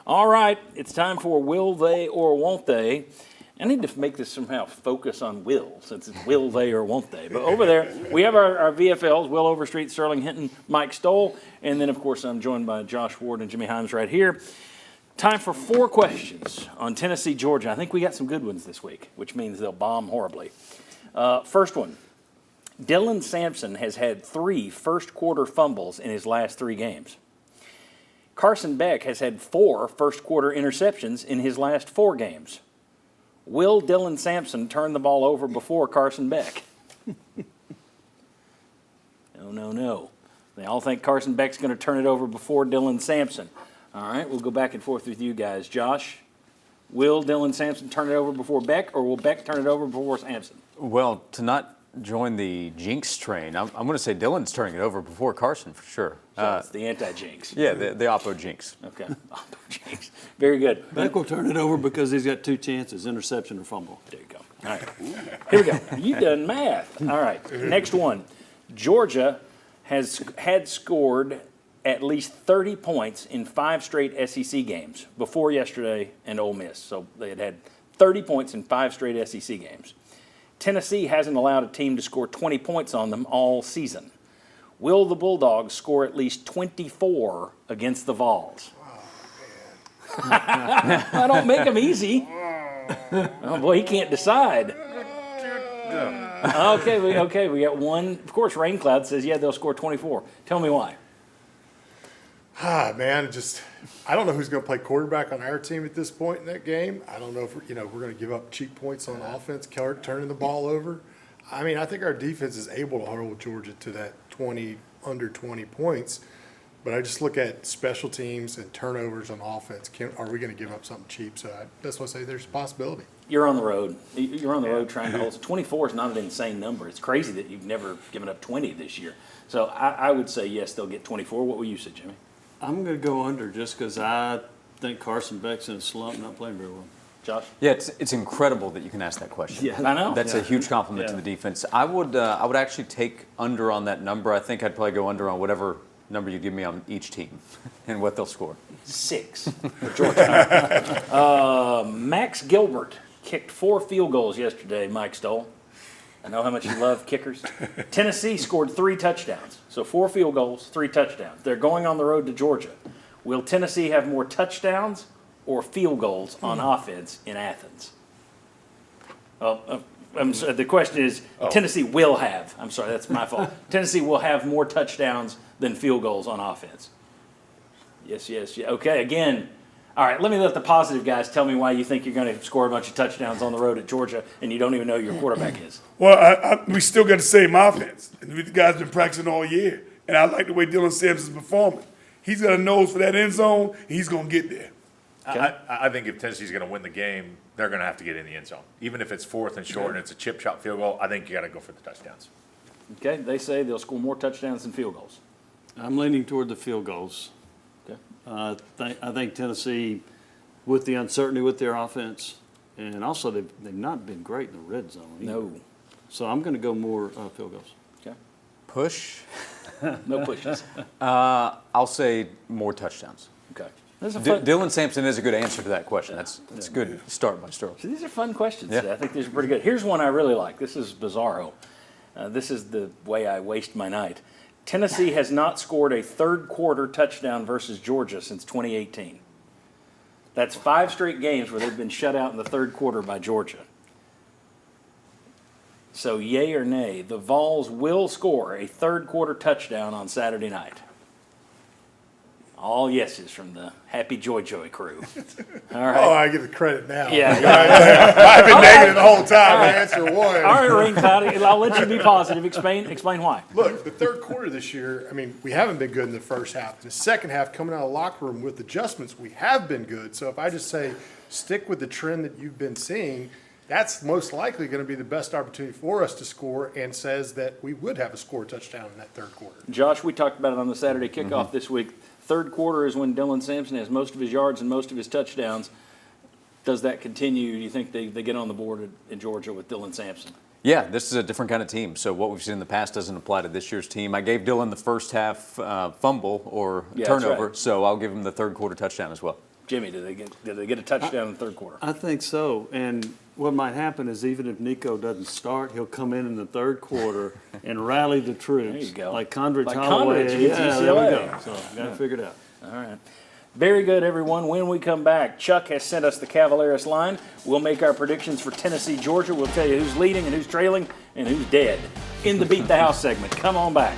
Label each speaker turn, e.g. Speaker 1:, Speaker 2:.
Speaker 1: All right, it's time for Will They or Won't They? I need to make this somehow focus on will, since it's will they or won't they. But over there, we have our VFLs, Will Overstreet, Sterling Hinton, Mike Stoll, and then, of course, I'm joined by Josh Ward and Jimmy Himes right here. Time for 4 questions on Tennessee, Georgia. I think we got some good ones this week, which means they'll bomb horribly. First one, Dylan Sampson has had 3 first-quarter fumbles in his last 3 games. Carson Beck has had 4 first-quarter interceptions in his last 4 games. Will Dylan Sampson turn the ball over before Carson Beck? No. They all think Carson Beck's going to turn it over before Dylan Sampson. All right, we'll go back and forth with you guys. Josh, will Dylan Sampson turn it over before Beck, or will Beck turn it over before Sampson?
Speaker 2: Well, to not join the jinx train, I'm going to say Dylan's turning it over before Carson for sure.
Speaker 1: So it's the anti-jinx.
Speaker 2: Yeah, the oppo jinx.
Speaker 1: Okay, oppo-jinx. Very good.
Speaker 3: Beck will turn it over because he's got 2 chances, interception or fumble.
Speaker 1: There you go. All right, here we go. You done math. All right, next one. Georgia had scored at least 30 points in 5 straight SEC games before yesterday and Ole Miss. So they had 30 points in 5 straight SEC games. Tennessee hasn't allowed a team to score 20 points on them all season. Will the Bulldogs score at least 24 against the Vols? I don't make them easy. Oh boy, he can't decide. Okay, we got one. Of course, Raincloud says, yeah, they'll score 24. Tell me why.
Speaker 4: Man, I don't know who's going to play quarterback on our team at this point in that game. I don't know if we're going to give up cheap points on offense, turning the ball over. I mean, I think our defense is able to hold Georgia to that under 20 points. But I just look at special teams and turnovers on offense. Are we going to give up something cheap? So that's why I say there's a possibility.
Speaker 1: You're on the road. You're on the road trying to hold. 24 is not an insane number. It's crazy that you've never given up 20 this year. So I would say, yes, they'll get 24. What will you say, Jimmy?
Speaker 3: I'm going to go under just because I think Carson Beck's in a slump, not playing very well.
Speaker 1: Josh?
Speaker 2: Yeah, it's incredible that you can ask that question.
Speaker 3: Yeah,
Speaker 1: I know.
Speaker 2: That's a huge compliment to the defense. I would actually take under on that number. I think I'd probably go under on whatever number you give me on each team and what they'll score.
Speaker 1: 6 for Georgia. Max Gilbert kicked 4 field goals yesterday, Mike Stoll. I know how much you love kickers. Tennessee scored 3 touchdowns. So 4 field goals, 3 touchdowns. They're going on the road to Georgia. Will Tennessee have more touchdowns or field goals on offense in Athens? The question is, Tennessee will have. I'm sorry, that's my fault. Tennessee will have more touchdowns than field goals on offense. Yes. Okay, again. All right, let me let the positive guys tell me why you think you're going to score a bunch of touchdowns on the road at Georgia and you don't even know who your quarterback is.
Speaker 5: Well, we still got the same offense. And the guys been practicing all year. And I like the way Dylan Sampson's performing. He's got a nose for that end zone, and he's going to get there.
Speaker 1: Okay.
Speaker 6: I think if Tennessee's going to win the game, they're going to have to get in the end zone. Even if it's 4th and short and it's a chip shot field goal, I think you got to go for the touchdowns.
Speaker 1: Okay, they say they'll score more touchdowns than field goals.
Speaker 3: I'm leaning toward the field goals.
Speaker 1: Okay.
Speaker 3: I think Tennessee, with the uncertainty with their offense, and also they've not been great in the red zone either.
Speaker 1: No.
Speaker 3: So I'm going to go more field goals.
Speaker 1: Okay.
Speaker 2: Push?
Speaker 1: No pushes.
Speaker 2: I'll say more touchdowns.
Speaker 1: Okay. This is a fun,
Speaker 2: Dylan Sampson is a good answer to that question. That's a good start by Sterling.
Speaker 1: so these are fun questions.
Speaker 2: Yeah.
Speaker 1: I think these are pretty good. Here's one I really like. This is bizarro. This is the way I waste my night. Tennessee has not scored a third-quarter touchdown versus Georgia since 2018. That's 5 straight games where they've been shut out in the third quarter by Georgia. So, yay or nay, the Vols will score a third-quarter touchdown on Saturday night. All yeses from the Happy Joy crew. All right.
Speaker 4: Oh, I get the credit now.
Speaker 1: Yeah.
Speaker 4: I've been negative the whole time. I answer one.
Speaker 1: All right, Ring Cloud, I'll let you be positive. Explain why.
Speaker 4: Look, the third quarter this year, I mean, we haven't been good in the first half. In the second half, coming out of the locker room with adjustments, we have been good. So if I just say stick with the trend that you've been seeing, that's most likely going to be the best opportunity for us to score, and says that we would have a score touchdown in that third quarter.
Speaker 1: Josh, we talked about it on the Saturday kickoff this week. Third quarter is when Dylan Sampson has most of his yards and most of his touchdowns. Does that continue? Do you think they get on the board in Georgia with Dylan Sampson?
Speaker 2: Yeah, this is a different kind of team. So what we've seen in the past doesn't apply to this year's team. I gave Dylan the first half fumble or turnover,
Speaker 1: right.
Speaker 2: so I'll give him the third quarter touchdown as well.
Speaker 1: Jimmy, did they get a touchdown in the third quarter?
Speaker 3: I think so. And what might happen is even if Nico doesn't start, he'll come in the third quarter and rally the troops.
Speaker 1: There you go.
Speaker 3: Like Condrich
Speaker 1: Like
Speaker 3: Holloway.
Speaker 1: Condrich against
Speaker 3: Yeah, there we
Speaker 1: UCLA.
Speaker 3: go. So got to figure it out.
Speaker 1: All right. Very good, everyone. When we come back, Chuck has sent us the Cavaleris line. We'll make our predictions for Tennessee, Georgia. We'll tell you who's leading and who's trailing and who's dead in the Beat the House segment. Come on back.